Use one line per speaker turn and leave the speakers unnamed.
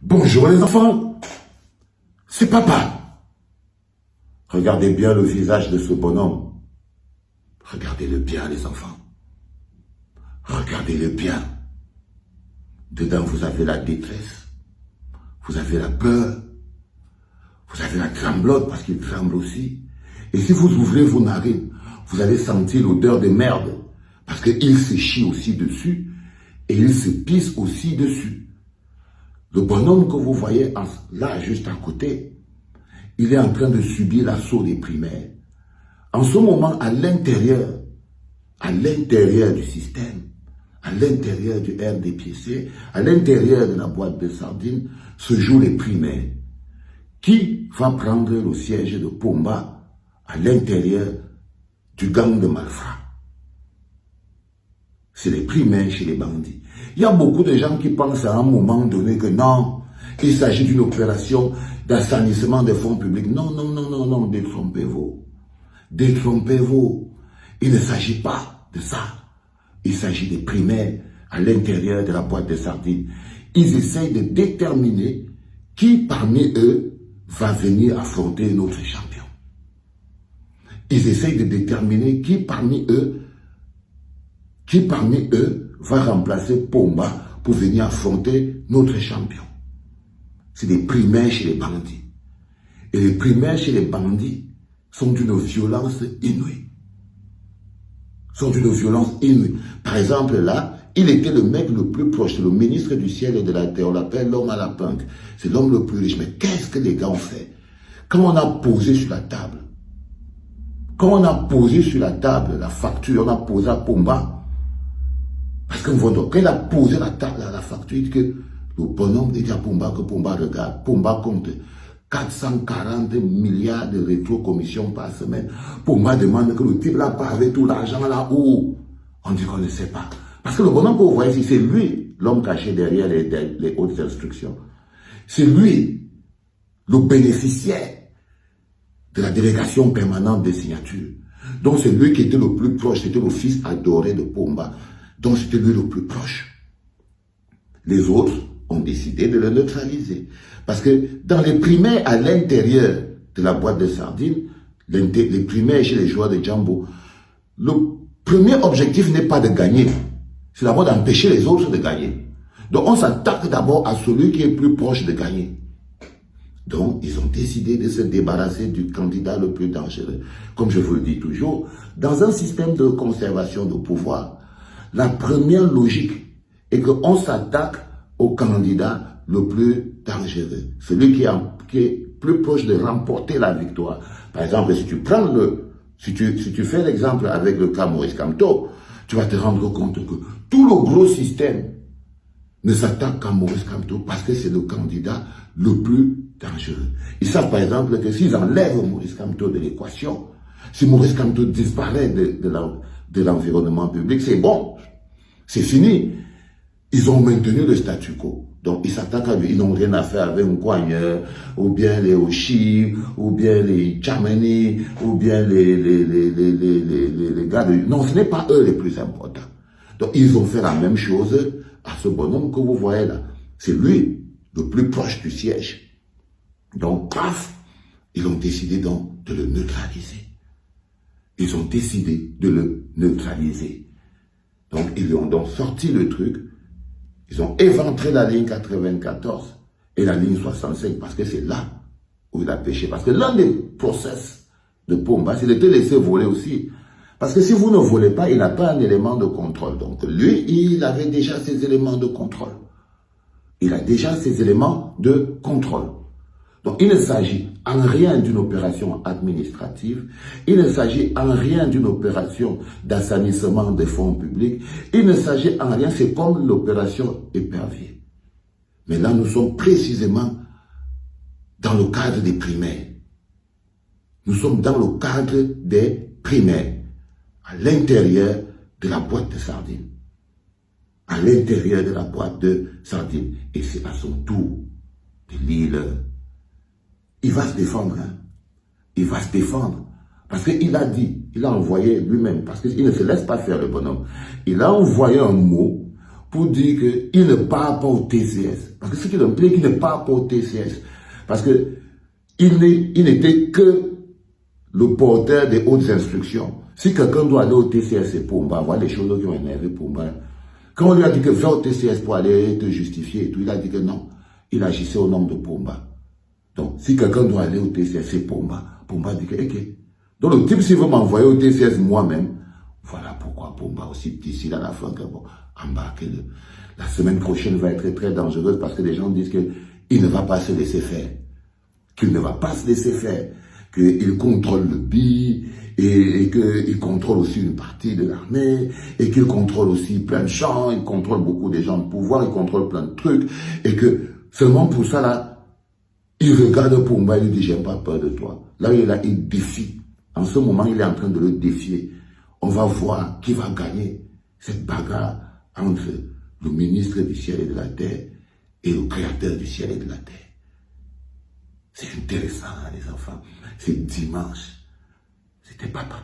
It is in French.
Bonjour les enfants, c'est papa. Regardez bien le visage de ce bonhomme. Regardez-le bien les enfants. Regardez-le bien. Dedans vous avez la détresse, vous avez la peur, vous avez la tremblote parce qu'il tremble aussi. Et si vous ouvrez vos narines, vous allez sentir l'odeur de merde parce qu'il se chie aussi dessus et il se pisse aussi dessus. Le bonhomme que vous voyez là, juste à côté, il est en train de subir l'assaut des primaires. En ce moment, à l'intérieur du système, à l'intérieur du RDPC, à l'intérieur de la boîte de sardines, se jouent les primaires. Qui va prendre le siège de Pomba à l'intérieur du gang de Malfra? C'est les primaires chez les bandits. Il y a beaucoup de gens qui pensent à un moment donné que non, il s'agit d'une opération d'assainissement des fonds publics. Non, non, non, non, non, détrompez-vous. Détrompez-vous. Il ne s'agit pas de ça. Il s'agit des primaires à l'intérieur de la boîte de sardines. Ils essayent de déterminer qui parmi eux va venir affronter notre champion. Ils essayent de déterminer qui parmi eux va remplacer Pomba pour venir affronter notre champion. C'est des primaires chez les bandits. Et les primaires chez les bandits sont d'une violence inouïe. Par exemple, là, il était le mec le plus proche, le ministre du ciel et de la terre. On l'appelle l'homme à la punk. C'est l'homme le plus riche. Mais qu'est-ce que les gars ont fait? Quand on a posé sur la table, la facture, on a posé à Pomba. Parce que quand il a posé la facture, il dit que le bonhomme dit à Pomba que Pomba regarde. Pomba compte 440 milliards de rétro-commissions par semaine. Pomba demande que le type là part avec tout l'argent là où on dit qu'on ne sait pas. Parce que le bonhomme que vous voyez ici, c'est lui, l'homme caché derrière les hautes instructions. C'est lui, le bénéficiaire de la délégation permanente des signatures. Donc c'est lui qui était le plus proche, c'était le fils adoré de Pomba. Donc c'était lui le plus proche. Les autres ont décidé de le neutraliser. Parce que dans les primaires à l'intérieur de la boîte de sardines, les primaires chez les joueurs de Djambo, le premier objectif n'est pas de gagner. C'est d'abord d'empêcher les autres de gagner. Donc on s'attaque d'abord à celui qui est plus proche de gagner. Donc ils ont décidé de se débarrasser du candidat le plus dangereux. Comme je vous le dis toujours, dans un système de conservation de pouvoir, la première logique est qu'on s'attaque au candidat le plus dangereux. Celui qui est plus proche de remporter la victoire. Par exemple, si tu prends si tu fais l'exemple avec le cas Maurice Kamto, tu vas te rendre compte que tout le gros système ne s'attaque qu'à Maurice Kamto parce que c'est le candidat le plus dangereux. Ils savent par exemple que s'ils enlèvent Maurice Kamto de l'équation, si Maurice Kamto disparaît de l'environnement public, c'est bon, c'est fini. Ils ont maintenu le statu quo. Donc ils s'attaquent à lui. Ils n'ont rien à faire avec Nkwanyer, ou bien les Oshi, ou bien les Chamani, ou bien les gars de... Non, ce n'est pas eux les plus importants. Donc ils ont fait la même chose à ce bonhomme que vous voyez là. C'est lui, le plus proche du siège. Donc, paf, ils ont décidé donc de le neutraliser. Ils ont décidé de le neutraliser. Donc, ils lui ont donc sorti le truc. Ils ont éventré la ligne 94 et la ligne 65 parce que c'est là où il a péché. Parce que l'un des process de Pomba, c'est de te laisser voler aussi. Parce que si vous ne volez pas, il n'a pas un élément de contrôle. Donc, lui, il avait déjà ses éléments de contrôle. Il a déjà ses éléments de contrôle. Donc, il ne s'agit en rien d'une opération administrative, il ne s'agit en rien d'une opération d'assainissement des fonds publics, il ne s'agit en rien, c'est comme l'opération épervier. Mais là, nous sommes précisément dans le cadre des primaires. Nous sommes dans le cadre des primaires, à l'intérieur de la boîte de sardines. À l'intérieur de la boîte de sardines. Et c'est à son tour de lire. Il va se défendre, hein. Il va se défendre. Parce qu'il a dit, il a envoyé lui-même, parce qu'il ne se laisse pas faire le bonhomme. Il a envoyé un mot pour dire qu'il ne parle pas au TCS. Parce que ce qui me plaît, qu'il ne parle pas au TCS. Parce que il n'était que le porteur des hautes instructions. Si quelqu'un doit aller au TCS, c'est Pomba. Voilà les choses qui ont énervé Pomba. Quand on lui a dit que va au TCS pour aller te justifier et tout, il a dit que non. Il agissait au nom de Pomba. Donc, si quelqu'un doit aller au TCS, c'est Pomba. Pomba dit que, ok. Donc, le type, s'il veut m'envoyer au TCS moi-même, voilà pourquoi Pomba aussi, d'ici à la fin, bon, embarquez-le. La semaine prochaine va être très dangereuse parce que les gens disent qu'il ne va pas se laisser faire. Qu'il ne va pas se laisser faire. Qu'il contrôle le BI et qu'il contrôle aussi une partie de l'armée et qu'il contrôle aussi plein de champs, il contrôle beaucoup des gens de pouvoir, il contrôle plein de trucs et que seulement pour ça là, il regarde Pomba et lui dit j'ai pas peur de toi. Là il est là, il défie. En ce moment il est en train de le défier. On va voir qui va gagner cette bagarre entre le ministre du ciel et de la terre et le créateur du ciel et de la terre. C'est intéressant, hein, les enfants. C'est dimanche. C'était papa.